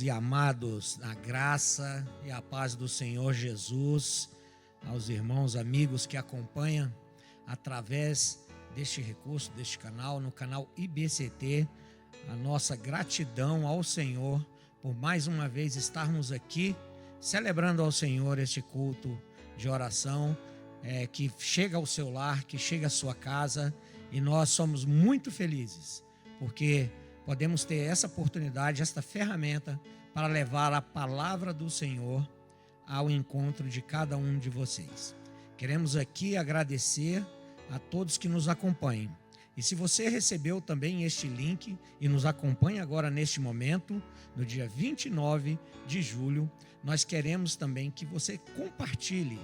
e amados, a graça e a paz do Senhor Jesus, aos irmãos, amigos que acompanham através deste recurso, deste canal, no canal IBCT, a nossa gratidão ao Senhor por mais uma vez estarmos aqui celebrando ao Senhor este culto de oração que chega ao seu lar, que chega à sua casa, e nós somos muito felizes porque podemos ter essa oportunidade, esta ferramenta para levar a palavra do Senhor ao encontro de cada um de vocês. Queremos aqui agradecer a todos que nos acompanham. E se você recebeu também este link e nos acompanha agora neste momento, no dia 29 de julho, nós queremos também que você compartilhe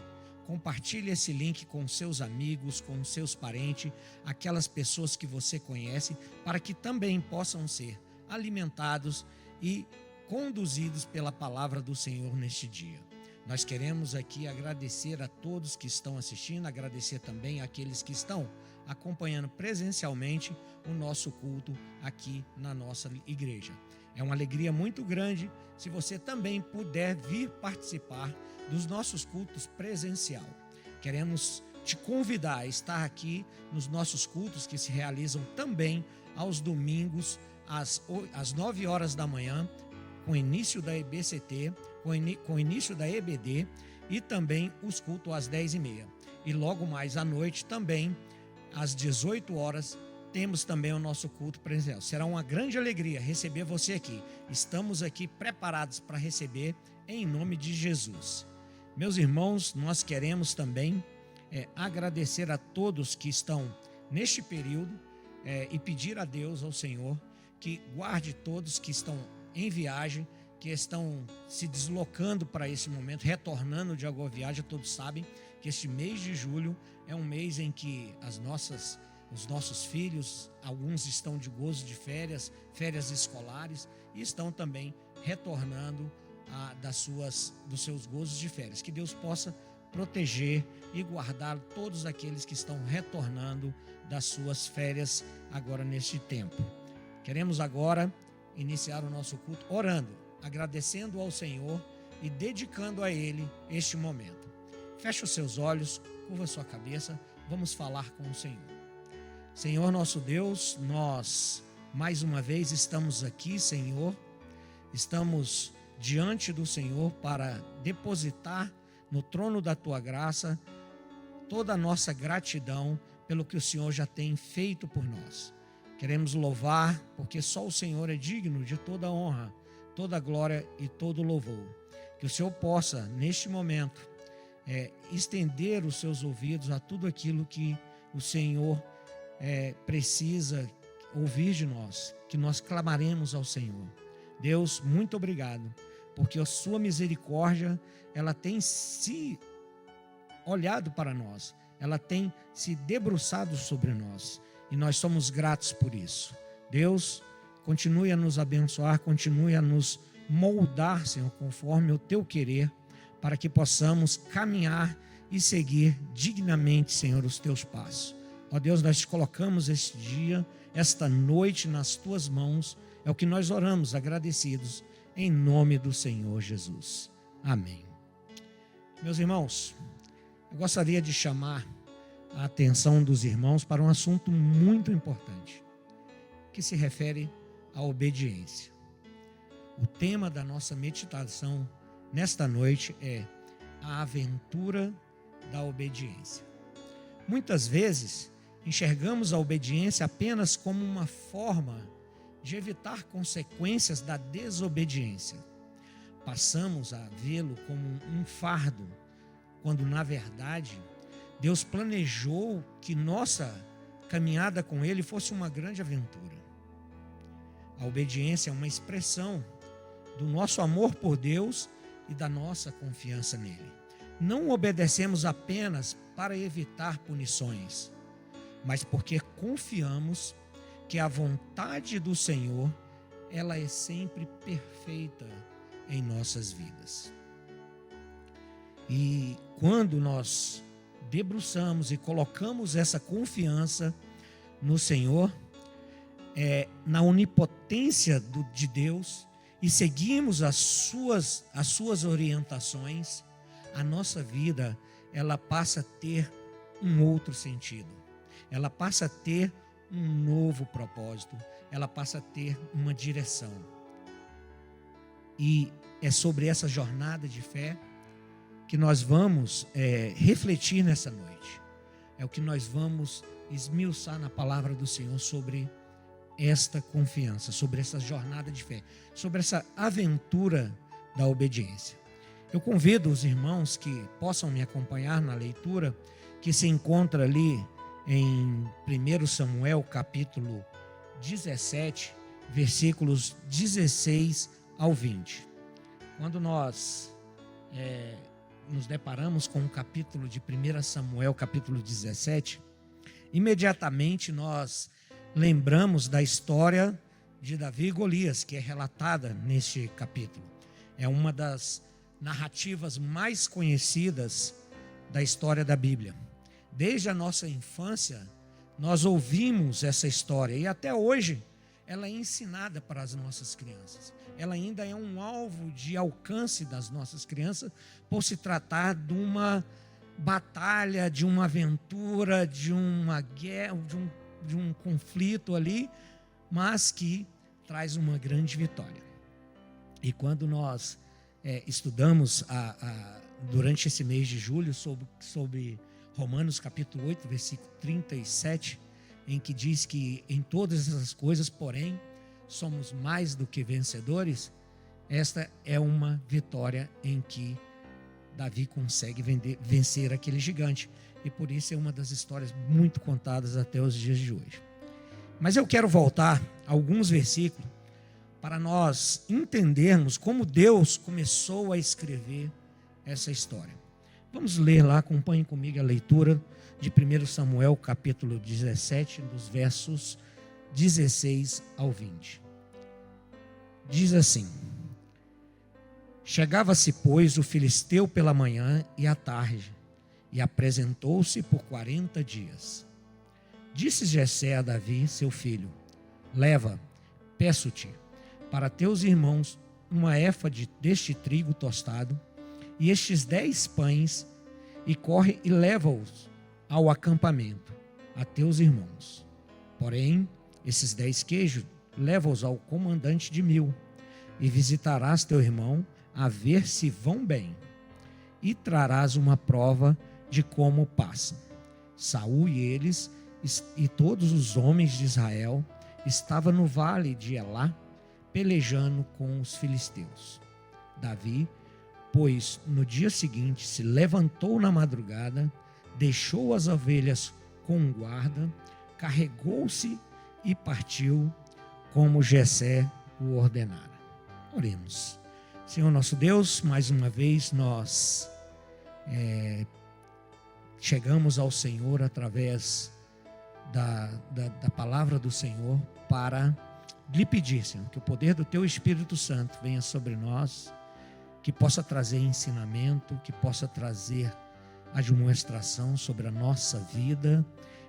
esse link com seus amigos, com seus parentes, aquelas pessoas que você conhece, para que também possam ser alimentados e conduzidos pela palavra do Senhor neste dia. Nós queremos aqui agradecer a todos que estão assistindo, agradecer também àqueles que estão acompanhando presencialmente o nosso culto aqui na nossa igreja. É uma alegria muito grande se você também puder vir participar dos nossos cultos presencial. Queremos te convidar a estar aqui nos nossos cultos que se realizam também aos domingos às 9 horas da manhã, com início da EBCT, com início da EBD, e também os cultos às 10h30. E logo mais à noite também, às 18 horas, temos também o nosso culto presencial. Será uma grande alegria receber você aqui. Estamos aqui preparados para receber em nome de Jesus. Meus irmãos, nós queremos também agradecer a todos que estão neste período e pedir a Deus, ao Senhor, que guarde todos que estão em viagem, que estão se deslocando para esse momento, retornando de alguma viagem. Todos sabem que este mês de julho é um mês em que os nossos filhos, alguns estão de gozo de férias escolares, e estão também retornando dos seus gozos de férias. Que Deus possa proteger e guardar todos aqueles que estão retornando das suas férias agora neste tempo. Queremos agora iniciar o nosso culto orando, agradecendo ao Senhor e dedicando a Ele este momento. Feche os seus olhos, curva a sua cabeça, vamos falar com o Senhor. Senhor nosso Deus, nós mais uma vez estamos aqui, Senhor, estamos diante do Senhor para depositar no trono da Tua graça toda a nossa gratidão pelo que o Senhor já tem feito por nós. Queremos louvar, porque só o Senhor é digno de toda honra, toda glória e todo louvor. Que o Senhor possa, neste momento, estender os seus ouvidos a tudo aquilo que o Senhor precisa ouvir de nós, que nós clamaremos ao Senhor. Deus, muito obrigado, porque a sua misericórdia, ela tem se olhado para nós, ela tem se debruçado sobre nós, e nós somos gratos por isso. Deus, continue a nos abençoar, continue a nos moldar, Senhor, conforme o teu querer, para que possamos caminhar e seguir dignamente, Senhor, os teus passos. Ó Deus, nós te colocamos este dia, esta noite nas tuas mãos, é o que nós oramos agradecidos, em nome do Senhor Jesus. Amém. Meus irmãos, eu gostaria de chamar a atenção dos irmãos para um assunto muito importante, que se refere à obediência. O tema da nossa meditação nesta noite é a aventura da obediência. Muitas vezes enxergamos a obediência apenas como uma forma de evitar consequências da desobediência. Passamos a vê-lo como um fardo, quando na verdade Deus planejou que nossa caminhada com Ele fosse uma grande aventura. A obediência é uma expressão do nosso amor por Deus e da nossa confiança nele. Não obedecemos apenas para evitar punições, mas porque confiamos que a vontade do Senhor, ela é sempre perfeita em nossas vidas. E quando nós debruçamos e colocamos essa confiança no Senhor, na onipotência de Deus e seguimos as suas orientações, a nossa vida, ela passa a ter um outro sentido. Ela passa a ter um novo propósito. Ela passa a ter uma direção. E é sobre essa jornada de fé que nós vamos refletir nessa noite. É o que nós vamos esmiuçar na palavra do Senhor sobre esta confiança, sobre essa jornada de fé, sobre essa aventura da obediência. Eu convido os irmãos que possam me acompanhar na leitura, que se encontra ali em 1 Samuel, capítulo 17, versículos 16 ao 20. Quando nós nos deparamos com o capítulo de 1 Samuel, capítulo 17, imediatamente nós lembramos da história de Davi e Golias, que é relatada neste capítulo. É uma das narrativas mais conhecidas da história da Bíblia. Desde a nossa infância, nós ouvimos essa história e até hoje ela é ensinada para as nossas crianças. Ela ainda é um alvo de alcance das nossas crianças por se tratar de uma batalha, de uma aventura, de uma guerra, de um conflito ali, mas que traz uma grande vitória. E quando nós estudamos durante esse mês de julho sobre Romanos capítulo 8, versículo 37, em que diz que em todas essas coisas, porém, somos mais do que vencedores, esta é uma vitória em que Davi consegue vencer aquele gigante. E por isso é uma das histórias muito contadas até os dias de hoje. Mas eu quero voltar a alguns versículos para nós entendermos como Deus começou a escrever essa história. Vamos ler lá, acompanhem comigo a leitura de 1 Samuel, capítulo 17, dos versos 16 ao 20. Diz assim: Chegava-se, pois, o filisteu pela manhã e à tarde, e apresentou-se por 40 dias. Disse Jessé a Davi, seu filho: Leva, peço-te, para teus irmãos uma efa deste trigo tostado, e estes 10 pães, e corre e leva-os ao acampamento, a teus irmãos. Porém, esses 10 queijos, leva-os ao comandante de 1000, e visitarás teu irmão, a ver se vão bem, e trarás uma prova de como passam. Saul e eles, e todos os homens de Israel, estavam no vale de Elá, pelejando com os filisteus. Davi, pois, no dia seguinte, se levantou na madrugada, deixou as ovelhas com um guarda, carregou-se e partiu, como Jessé o ordenara. Oremos. Senhor nosso Deus, mais uma vez nós chegamos ao Senhor através da palavra do Senhor para lhe pedir, Senhor, que o poder do Teu Espírito Santo venha sobre nós, que possa trazer ensinamento, que possa trazer admoestação sobre a nossa vida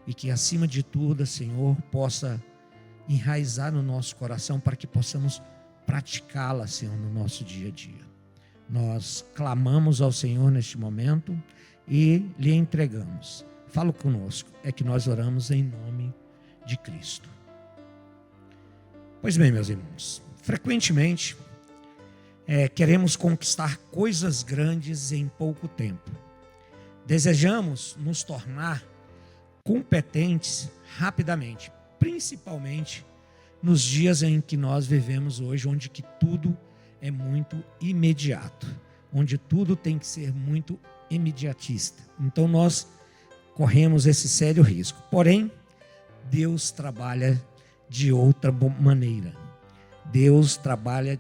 e que, acima de tudo, Senhor, possa enraizar no nosso coração para que possamos praticá-la, Senhor, no nosso dia a dia. Nós clamamos ao Senhor neste momento e lhe entregamos. Fala conosco, é que nós oramos em nome de Cristo. Pois bem, meus irmãos, frequentemente queremos conquistar coisas grandes em pouco tempo. Desejamos nos tornar competentes rapidamente, principalmente nos dias em que nós vivemos hoje, onde que tudo é muito imediato, onde tudo tem que ser muito imediatista. Então nós corremos esse sério risco. Porém, Deus trabalha de outra maneira. Deus trabalha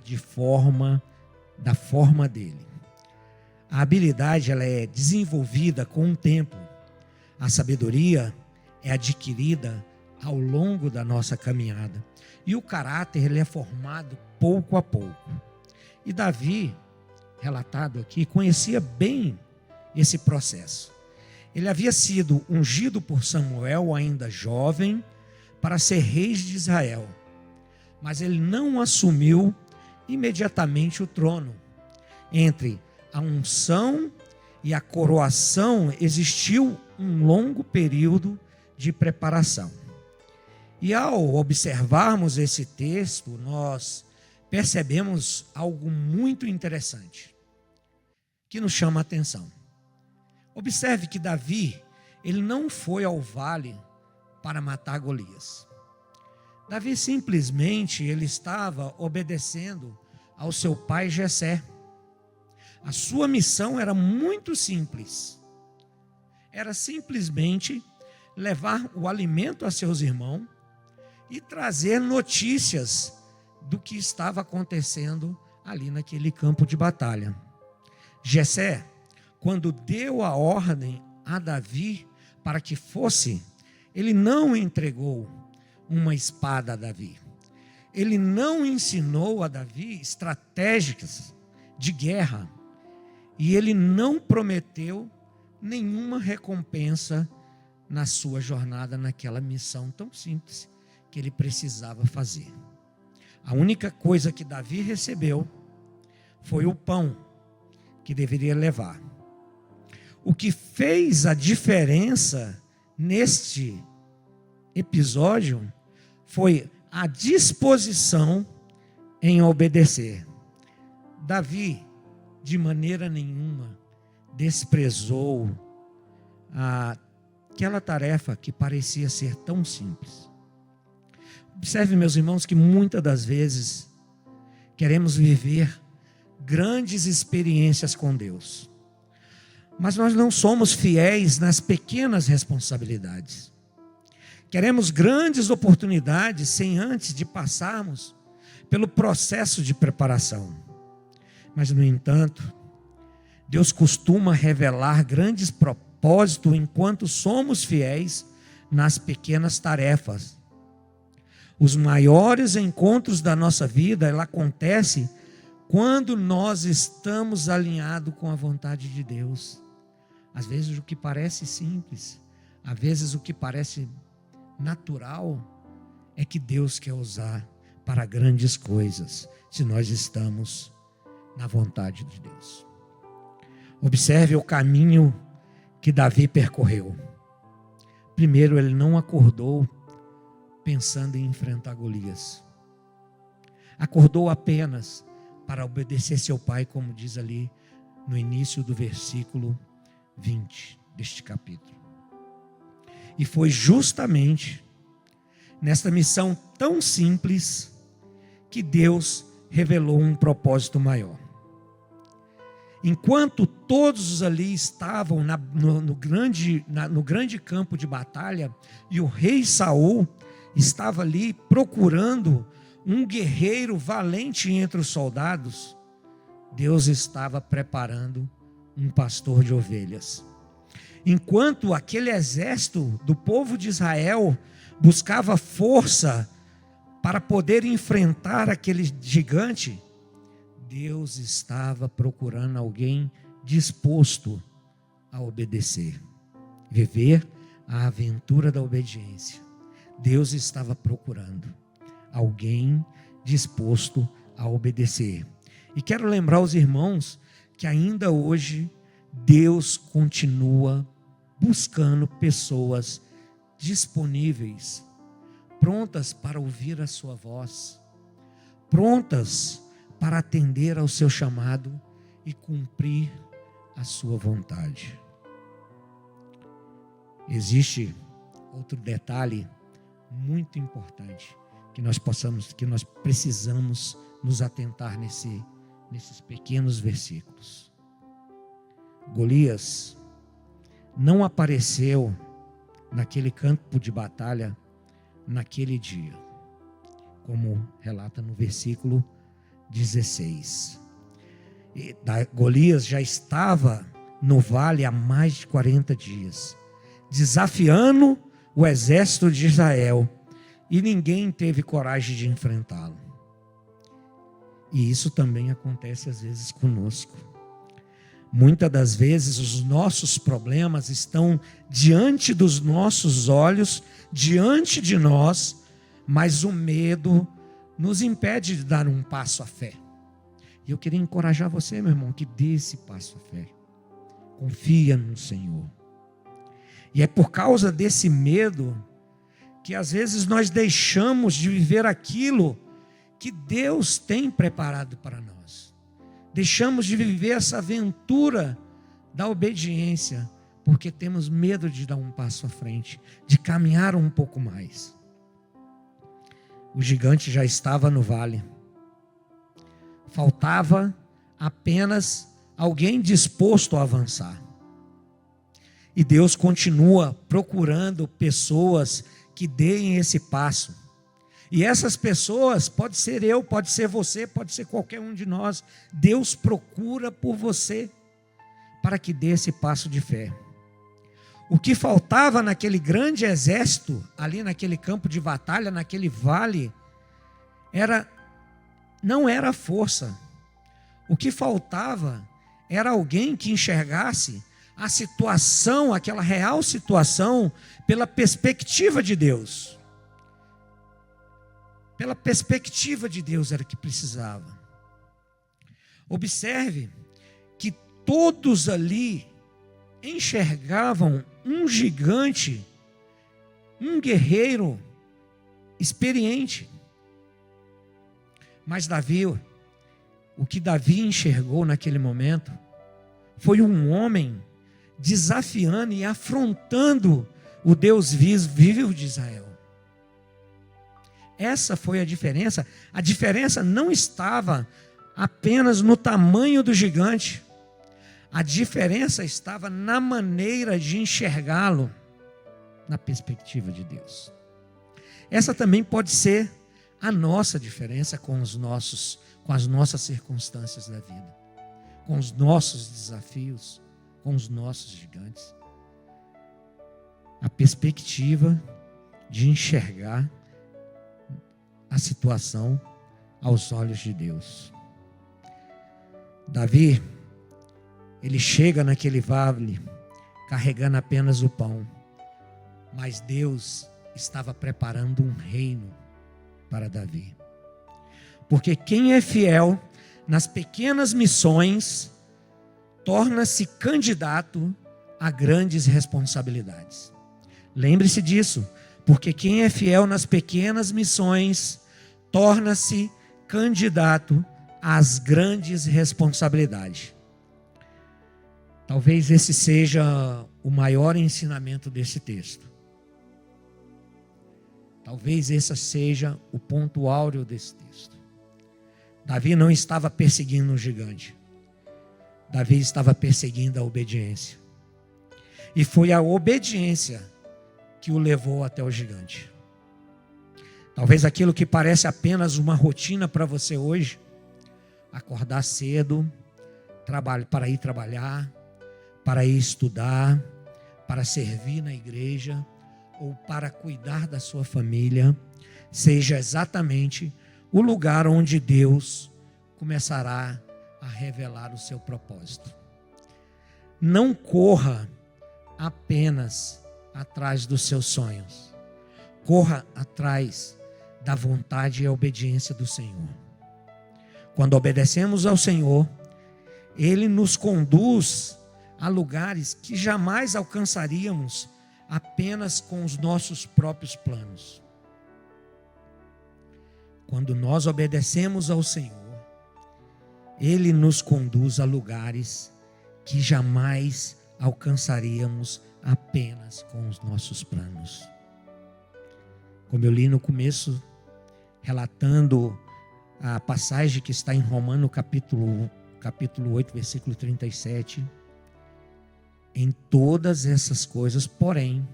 da forma dele. A habilidade ela é desenvolvida com o tempo. A sabedoria é adquirida ao longo da nossa caminhada. E o caráter ele é formado pouco a pouco. E Davi, relatado aqui, conhecia bem esse processo. Ele havia sido ungido por Samuel, ainda jovem, para ser rei de Israel. Mas ele não assumiu imediatamente o trono. Entre a unção e a coroação existiu um longo período de preparação. E ao observarmos esse texto, nós percebemos algo muito interessante, que nos chama a atenção. Observe que Davi, ele não foi ao vale para matar Golias. Davi simplesmente, ele estava obedecendo ao seu pai Jessé. A sua missão era muito simples. Era simplesmente levar o alimento a seus irmãos e trazer notícias do que estava acontecendo ali naquele campo de batalha. Jessé, quando deu a ordem a Davi para que fosse, ele não entregou uma espada a Davi. Ele não ensinou a Davi estratégias de guerra. E ele não prometeu nenhuma recompensa na sua jornada, naquela missão tão simples que ele precisava fazer. A única coisa que Davi recebeu foi o pão que deveria levar. O que fez a diferença neste episódio foi a disposição em obedecer. Davi, de maneira nenhuma, desprezou aquela tarefa que parecia ser tão simples. Observe, meus irmãos, que muitas das vezes queremos viver grandes experiências com Deus, mas nós não somos fiéis nas pequenas responsabilidades. Queremos grandes oportunidades sem antes de passarmos pelo processo de preparação. Mas, no entanto, Deus costuma revelar grandes propósitos enquanto somos fiéis nas pequenas tarefas. Os maiores encontros da nossa vida, ela acontece quando nós estamos alinhados com a vontade de Deus. Às vezes o que parece simples, às vezes o que parece natural, é que Deus quer usar para grandes coisas, se nós estamos na vontade de Deus. Observe o caminho que Davi percorreu. Primeiro, ele não acordou pensando em enfrentar Golias. Acordou apenas para obedecer seu pai, como diz ali no início do versículo 20 deste capítulo. E foi justamente nesta missão tão simples que Deus revelou um propósito maior. Enquanto todos ali estavam no grande campo de batalha, e o rei Saul estava ali procurando um guerreiro valente entre os soldados, Deus estava preparando um pastor de ovelhas. Enquanto aquele exército do povo de Israel buscava força para poder enfrentar aquele gigante, Deus estava procurando alguém disposto a obedecer, viver a aventura da obediência. Deus estava procurando alguém disposto a obedecer. E quero lembrar os irmãos que ainda hoje Deus continua buscando pessoas disponíveis, prontas para ouvir a sua voz, prontas para atender ao seu chamado e cumprir a sua vontade. Existe outro detalhe muito importante que nós precisamos nos atentar nesses pequenos versículos. Golias não apareceu naquele campo de batalha naquele dia, como relata no versículo 16. Golias já estava no vale há mais de 40 dias, desafiando o exército de Israel, e ninguém teve coragem de enfrentá-lo. E isso também acontece às vezes conosco. Muitas das vezes os nossos problemas estão diante dos nossos olhos, diante de nós, mas o medo nos impede de dar um passo à fé. E eu queria encorajar você, meu irmão, que dê esse passo à fé. Confia no Senhor. E é por causa desse medo que às vezes nós deixamos de viver aquilo que Deus tem preparado para nós. Deixamos de viver essa aventura da obediência, porque temos medo de dar um passo à frente, de caminhar um pouco mais. O gigante já estava no vale. Faltava apenas alguém disposto a avançar. E Deus continua procurando pessoas que deem esse passo. E essas pessoas, pode ser eu, pode ser você, pode ser qualquer um de nós. Deus procura por você para que dê esse passo de fé. O que faltava naquele grande exército, ali naquele campo de batalha, naquele vale, não era força. O que faltava era alguém que enxergasse a situação, aquela real situação, pela perspectiva de Deus. Pela perspectiva de Deus era que precisava. Observe que todos ali enxergavam um gigante, um guerreiro experiente. Mas o que Davi enxergou naquele momento foi um homem desafiando e afrontando o Deus vivo de Israel. Essa foi a diferença. A diferença não estava apenas no tamanho do gigante. A diferença estava na maneira de enxergá-lo, na perspectiva de Deus. Essa também pode ser a nossa diferença com as nossas circunstâncias da vida, com os nossos desafios, com os nossos gigantes. A perspectiva de enxergar a situação aos olhos de Deus. Davi, ele chega naquele vale carregando apenas o pão, mas Deus estava preparando um reino para Davi. Porque quem é fiel nas pequenas missões torna-se candidato a grandes responsabilidades. Lembre-se disso, porque quem é fiel nas pequenas missões torna-se candidato às grandes responsabilidades. Talvez esse seja o maior ensinamento desse texto. Talvez esse seja o ponto áureo desse texto. Davi não estava perseguindo um gigante. Davi estava perseguindo a obediência. E foi a obediência que o levou até o gigante. Talvez aquilo que parece apenas uma rotina para você hoje, acordar cedo, para ir trabalhar, para ir estudar, para servir na igreja, ou para cuidar da sua família, seja exatamente o lugar onde Deus começará a revelar o seu propósito. Não corra apenas atrás dos seus sonhos. Corra atrás da vontade e obediência do Senhor. Quando obedecemos ao Senhor, Ele nos conduz a lugares que jamais alcançaríamos apenas com os nossos próprios planos. Quando nós obedecemos ao Senhor, Ele nos conduz a lugares que jamais alcançaríamos apenas com os nossos planos. Como eu li no começo, relatando a passagem que está em Romanos capítulo 8, versículo 37, em todas essas coisas, porém,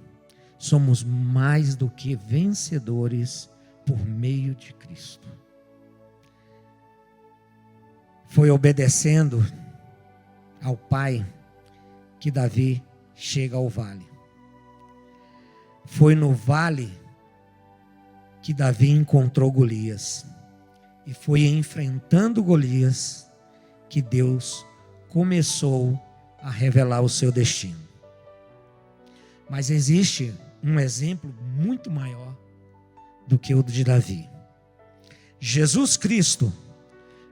somos mais do que vencedores por meio de Cristo. Foi obedecendo ao Pai que Davi chega ao vale. Foi no vale que Davi encontrou Golias. E foi enfrentando Golias que Deus começou a revelar o seu destino. Mas existe um exemplo muito maior do que o de Davi. Jesus Cristo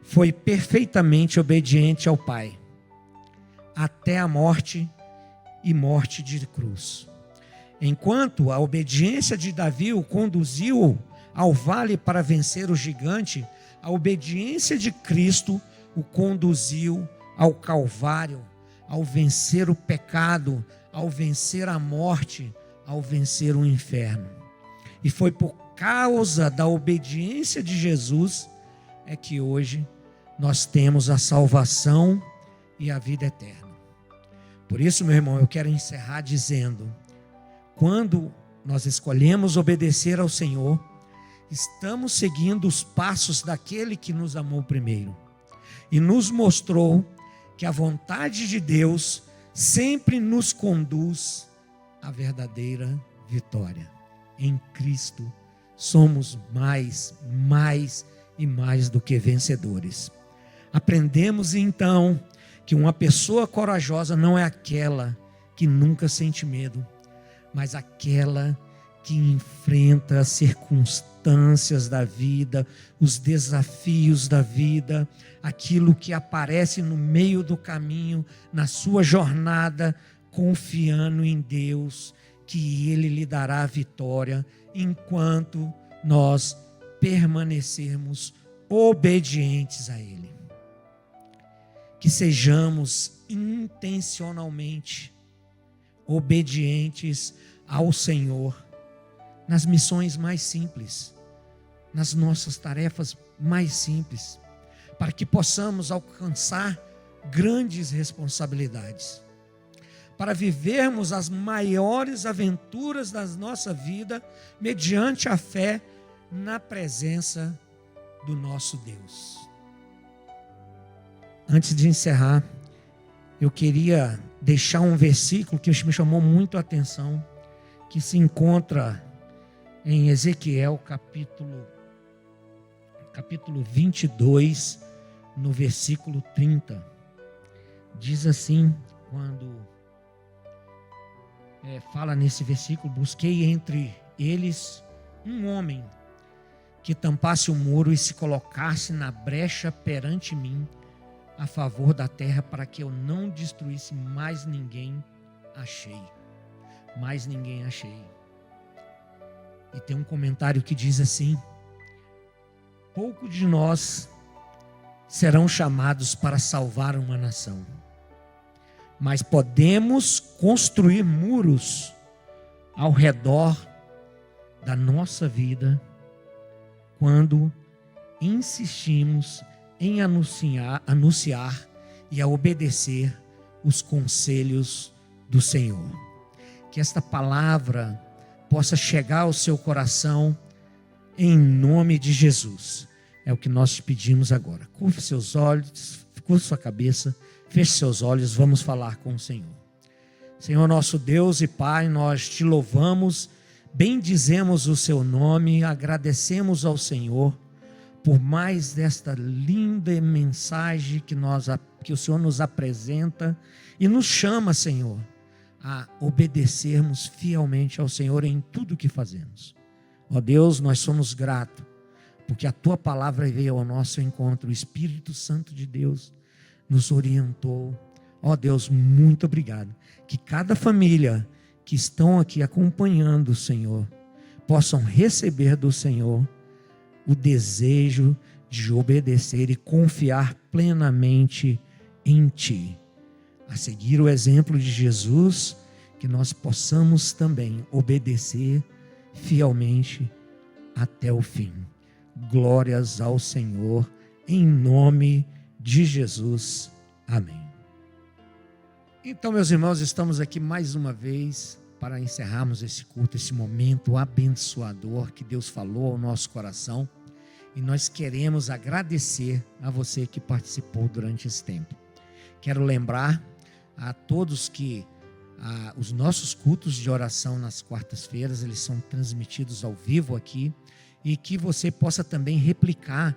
foi perfeitamente obediente ao Pai, até a morte e morte de cruz. Enquanto a obediência de Davi o conduziu ao vale para vencer o gigante, a obediência de Cristo o conduziu ao Calvário, ao vencer o pecado, ao vencer a morte, ao vencer o inferno. E foi por causa da obediência de Jesus é que hoje nós temos a salvação e a vida eterna. Por isso, meu irmão, eu quero encerrar dizendo: quando nós escolhemos obedecer ao Senhor, estamos seguindo os passos daquele que nos amou primeiro e nos mostrou que a vontade de Deus sempre nos conduz à verdadeira vitória. Em Cristo somos mais e mais do que vencedores. Aprendemos então que uma pessoa corajosa não é aquela que nunca sente medo, mas aquela que enfrenta as circunstâncias da vida, os desafios da vida, aquilo que aparece no meio do caminho, na sua jornada, confiando em Deus, que Ele lhe dará a vitória, enquanto nós permanecermos obedientes a Ele. Que sejamos intencionalmente obedientes ao Senhor nas missões mais simples, nas nossas tarefas mais simples, para que possamos alcançar grandes responsabilidades, para vivermos as maiores aventuras da nossa vida mediante a fé na presença do nosso Deus. Antes de encerrar, eu queria deixar um versículo que me chamou muito a atenção, que se encontra em Ezequiel capítulo 22, no versículo 30. Diz assim, quando fala nesse versículo: busquei entre eles um homem que tampasse o muro e se colocasse na brecha perante mim, a favor da terra, para que eu não destruísse mais ninguém achei. Mais ninguém achei. E tem um comentário que diz assim: pouco de nós serão chamados para salvar uma nação, mas podemos construir muros ao redor da nossa vida quando insistimos em anunciar e a obedecer os conselhos do Senhor. Que esta palavra possa chegar ao seu coração em nome de Jesus. É o que nós te pedimos agora. Curve seus olhos, curve sua cabeça, feche seus olhos, vamos falar com o Senhor. Senhor nosso Deus e Pai, nós te louvamos, bendizemos o seu nome, agradecemos ao Senhor por mais desta linda mensagem que o Senhor nos apresenta e nos chama, Senhor, a obedecermos fielmente ao Senhor em tudo que fazemos. Ó Deus, nós somos gratos, porque a Tua palavra veio ao nosso encontro, o Espírito Santo de Deus nos orientou. Ó Deus, muito obrigado. Que cada família que estão aqui acompanhando o Senhor, possam receber do Senhor o desejo de obedecer e confiar plenamente em Ti. A seguir o exemplo de Jesus, que nós possamos também obedecer fielmente até o fim. Glórias ao Senhor, em nome de Jesus. Amém. Então, meus irmãos, estamos aqui mais uma vez para encerrarmos esse culto, esse momento abençoador que Deus falou ao nosso coração. E nós queremos agradecer a você que participou durante esse tempo. Quero lembrar a todos que os nossos cultos de oração nas quartas-feiras, eles são transmitidos ao vivo aqui, e que você possa também replicar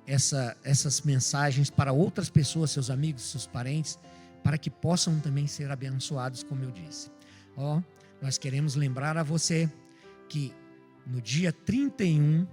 essas mensagens para outras pessoas, seus amigos, seus parentes, para que possam também ser abençoados, como eu disse. Nós queremos lembrar a você que no dia 31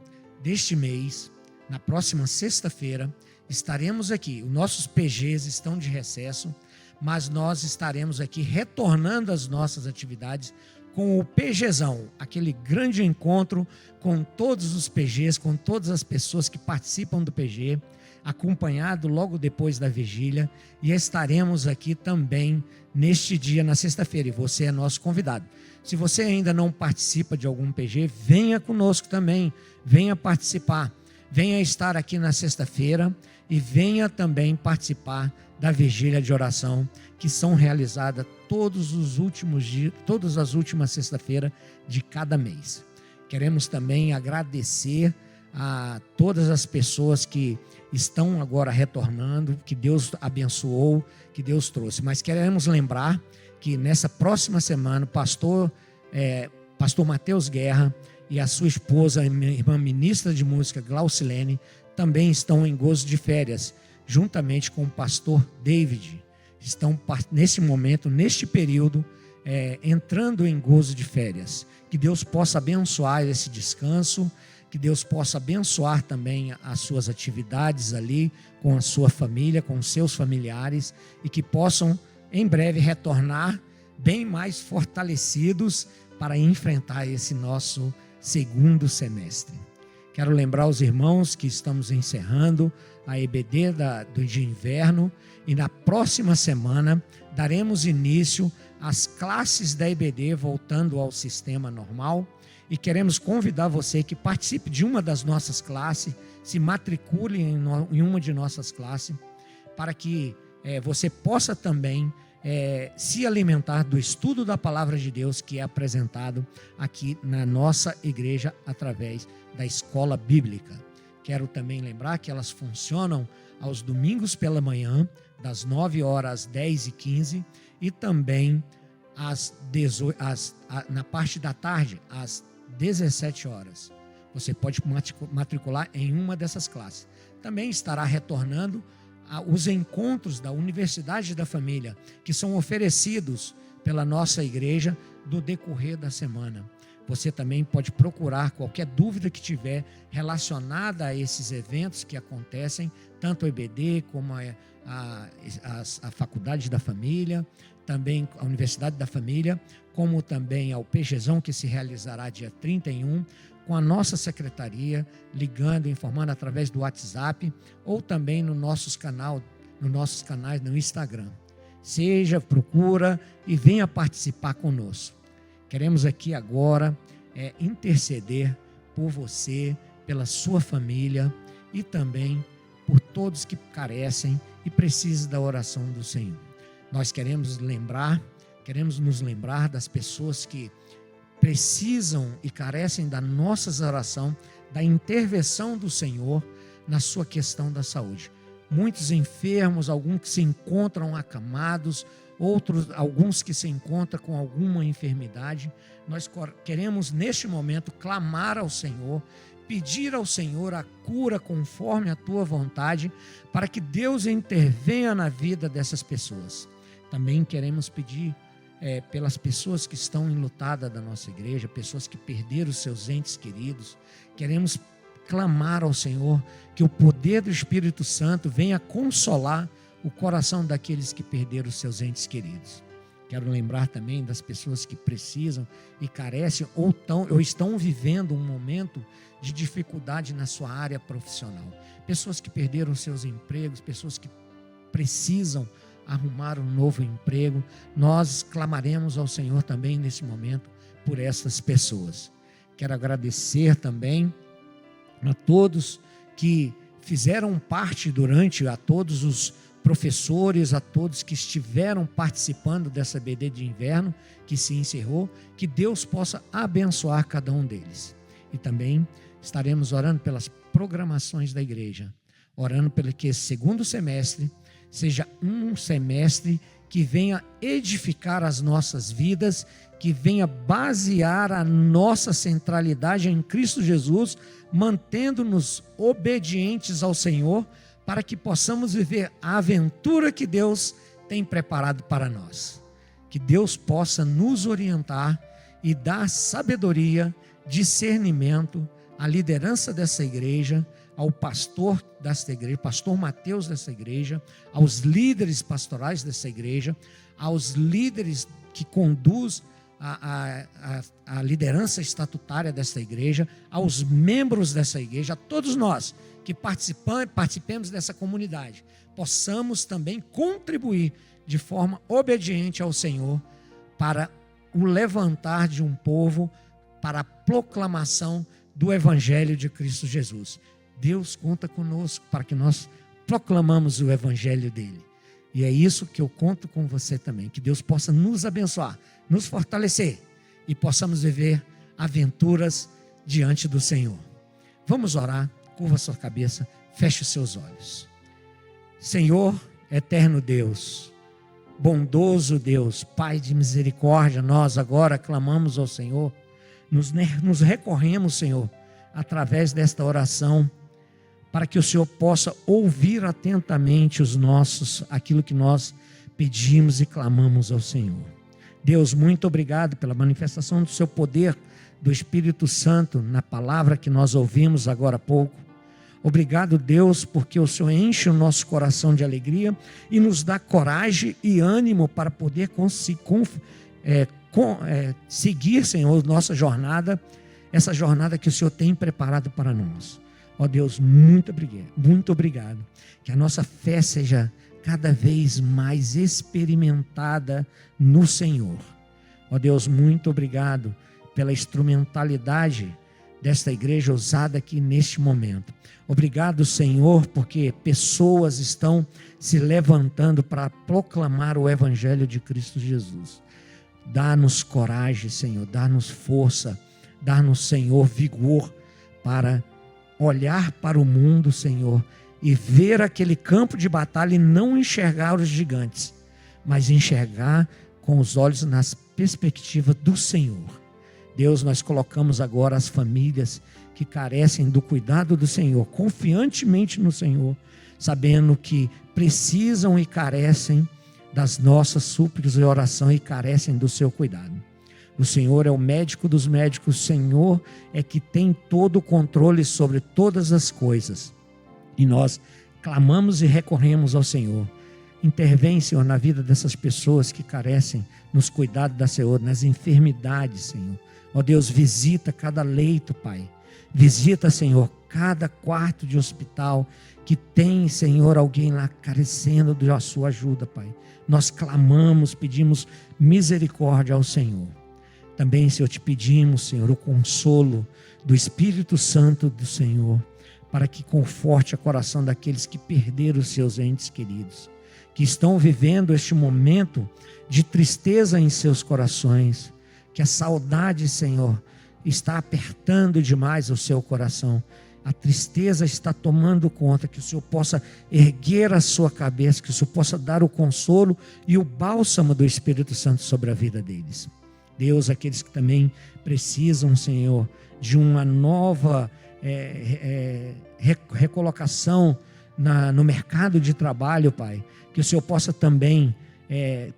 deste mês, Na próxima sexta-feira estaremos aqui. Os nossos PGs estão de recesso, mas nós estaremos aqui retornando às nossas atividades com o PGzão, aquele grande encontro com todos os PGs, com todas as pessoas que participam do PG, acompanhado logo depois da vigília, e estaremos aqui também neste dia, na sexta-feira, e você é nosso convidado. Se você ainda não participa de algum PG, venha conosco também, venha participar, venha estar aqui na sexta-feira e venha também participar da vigília de oração que são realizadas todos os últimos dias, todas as últimas sexta-feiras de cada mês. Queremos também agradecer a todas as pessoas que estão agora retornando, que Deus abençoou, que Deus trouxe. Mas queremos lembrar que nessa próxima semana, o pastor Mateus Guerra e a sua esposa, a irmã ministra de música Glaucilene, também estão em gozo de férias, juntamente com o pastor David. Estão nesse momento, neste período, entrando em gozo de férias. Que Deus possa abençoar esse descanso, que Deus possa abençoar também as suas atividades ali, com a sua família, com os seus familiares, e que possam em breve retornar bem mais fortalecidos para enfrentar esse nosso segundo semestre. Quero lembrar os irmãos que estamos encerrando a EBD de inverno, e na próxima semana daremos início às classes da EBD voltando ao sistema normal, e queremos convidar você que participe de uma das nossas classes, se matricule em uma de nossas classes, para que você possa também se alimentar do estudo da palavra de Deus que é apresentado aqui na nossa igreja através da escola bíblica. Quero também lembrar que elas funcionam aos domingos pela manhã, das 9 horas às 10h15, e também na parte da tarde, às 17 horas. Você pode matricular em uma dessas classes. Também estará retornando os encontros da Universidade da Família, que são oferecidos pela nossa igreja do decorrer da semana. Você também pode procurar qualquer dúvida que tiver relacionada a esses eventos que acontecem, tanto a EBD como a Faculdade da Família, também a Universidade da Família, como também ao PGzão, que se realizará dia 31, com a nossa secretaria, ligando, informando através do WhatsApp, ou também nos nossos canais no Instagram. Procura e venha participar conosco. Queremos aqui agora interceder por você, pela sua família e também por todos que carecem e precisam da oração do Senhor. Nós queremos nos lembrar das pessoas que precisam e carecem da nossa oração, da intervenção do Senhor na sua questão da saúde. Muitos enfermos, alguns que se encontram acamados, alguns que se encontram com alguma enfermidade. Nós queremos neste momento clamar ao Senhor, pedir ao Senhor a cura conforme a tua vontade, para que Deus intervenha na vida dessas pessoas. Também queremos pedir pelas pessoas que estão enlutadas da nossa igreja, pessoas que perderam seus entes queridos. Queremos clamar ao Senhor que o poder do Espírito Santo venha consolar o coração daqueles que perderam seus entes queridos. Quero lembrar também das pessoas que precisam e carecem ou estão vivendo um momento de dificuldade na sua área profissional. Pessoas que perderam seus empregos, pessoas que precisam arrumar um novo emprego. Nós clamaremos ao Senhor também nesse momento por essas pessoas. Quero agradecer também a todos que fizeram parte a todos os professores, a todos que estiveram participando dessa BD de inverno que se encerrou, que Deus possa abençoar cada um deles. E também estaremos orando pelas programações da igreja, orando pelo que esse segundo semestre seja um semestre que venha edificar as nossas vidas, que venha basear a nossa centralidade em Cristo Jesus, mantendo-nos obedientes ao Senhor, para que possamos viver a aventura que Deus tem preparado para nós. Que Deus possa nos orientar e dar sabedoria, discernimento à liderança dessa igreja, ao pastor desta igreja, pastor Mateus dessa igreja, aos líderes pastorais dessa igreja, aos líderes que conduz a liderança estatutária dessa igreja, aos membros dessa igreja, a todos nós que participemos dessa comunidade, possamos também contribuir de forma obediente ao Senhor para o levantar de um povo para a proclamação do Evangelho de Cristo Jesus. Deus conta conosco para que nós proclamamos o Evangelho dele. E é isso que eu conto com você também, que Deus possa nos abençoar, nos fortalecer e possamos viver aventuras diante do Senhor. Vamos orar, curva sua cabeça, feche os seus olhos. Senhor, eterno Deus, bondoso Deus, Pai de misericórdia, nós agora clamamos ao Senhor, nos recorremos, Senhor, através desta oração, para que o Senhor possa ouvir atentamente aquilo que nós pedimos e clamamos ao Senhor. Deus, muito obrigado pela manifestação do seu poder, do Espírito Santo, na palavra que nós ouvimos agora há pouco. Obrigado, Deus, porque o Senhor enche o nosso coração de alegria e nos dá coragem e ânimo para poder seguir, Senhor, nossa jornada, essa jornada que o Senhor tem preparado para nós. Ó Deus, muito obrigado. Que a nossa fé seja cada vez mais experimentada no Senhor. Ó Deus, muito obrigado pela instrumentalidade desta igreja usada aqui neste momento. Obrigado, Senhor, porque pessoas estão se levantando para proclamar o Evangelho de Cristo Jesus. Dá-nos coragem, Senhor, dá-nos força, dá-nos, Senhor, vigor para olhar para o mundo, Senhor, e ver aquele campo de batalha e não enxergar os gigantes, mas enxergar com os olhos nas perspectivas do Senhor. Deus, nós colocamos agora as famílias que carecem do cuidado do Senhor, confiantemente no Senhor, sabendo que precisam e carecem das nossas súplicas e oração e carecem do seu cuidado. O Senhor é o médico dos médicos, o Senhor é que tem todo o controle sobre todas as coisas. E nós clamamos e recorremos ao Senhor. Intervém, Senhor, na vida dessas pessoas que carecem nos cuidados da Senhor, nas enfermidades, Senhor. Ó Deus, visita cada leito, Pai. Visita, Senhor, cada quarto de hospital que tem, Senhor, alguém lá carecendo da sua ajuda, Pai. Nós clamamos, pedimos misericórdia ao Senhor. Também, Senhor, te pedimos, Senhor, o consolo do Espírito Santo do Senhor, para que conforte o coração daqueles que perderam os seus entes queridos, que estão vivendo este momento de tristeza em seus corações, que a saudade, Senhor, está apertando demais o seu coração, a tristeza está tomando conta, que o Senhor possa erguer a sua cabeça, que o Senhor possa dar o consolo e o bálsamo do Espírito Santo sobre a vida deles. Deus, aqueles que também precisam, Senhor, de uma nova recolocação no mercado de trabalho, Pai, que o Senhor possa também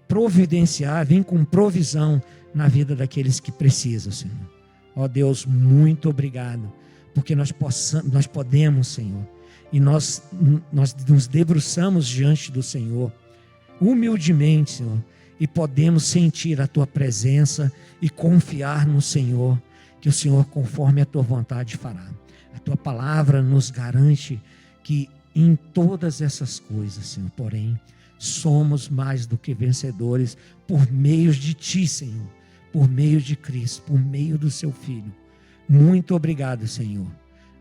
providenciar, vir com provisão na vida daqueles que precisam, Senhor. Ó Deus, muito obrigado, porque nós podemos, Senhor, e nós nos debruçamos diante do Senhor, humildemente, Senhor, e podemos sentir a Tua presença e confiar no Senhor, que o Senhor, conforme a Tua vontade, fará. A Tua palavra nos garante que em todas essas coisas, Senhor, porém, somos mais do que vencedores por meio de Ti, Senhor, por meio de Cristo, por meio do Seu Filho. Muito obrigado, Senhor.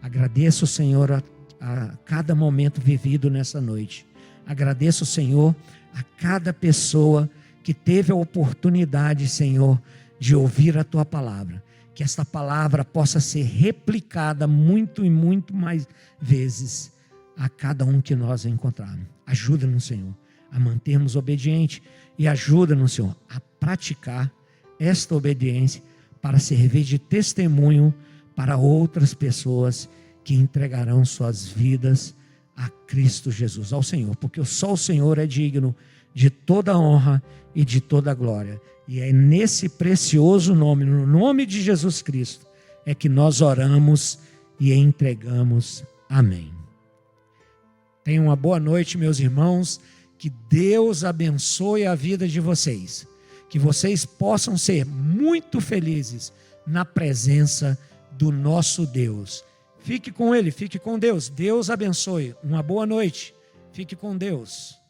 Agradeço, Senhor, a cada momento vivido nessa noite. Agradeço, Senhor, a cada pessoa que teve a oportunidade, Senhor, de ouvir a Tua palavra. Que esta palavra possa ser replicada muito e muito mais vezes a cada um que nós encontrarmos. Ajuda-nos, Senhor, a mantermos obediente e ajuda-nos, Senhor, a praticar esta obediência para servir de testemunho para outras pessoas que entregarão suas vidas a Cristo Jesus, ao Senhor, porque só o Senhor é digno de toda honra e de toda glória. E é nesse precioso nome, no nome de Jesus Cristo, é que nós oramos e entregamos. Amém. Tenham uma boa noite, meus irmãos. Que Deus abençoe a vida de vocês. Que vocês possam ser muito felizes na presença do nosso Deus. Fique com Ele, fique com Deus. Deus abençoe. Uma boa noite. Fique com Deus.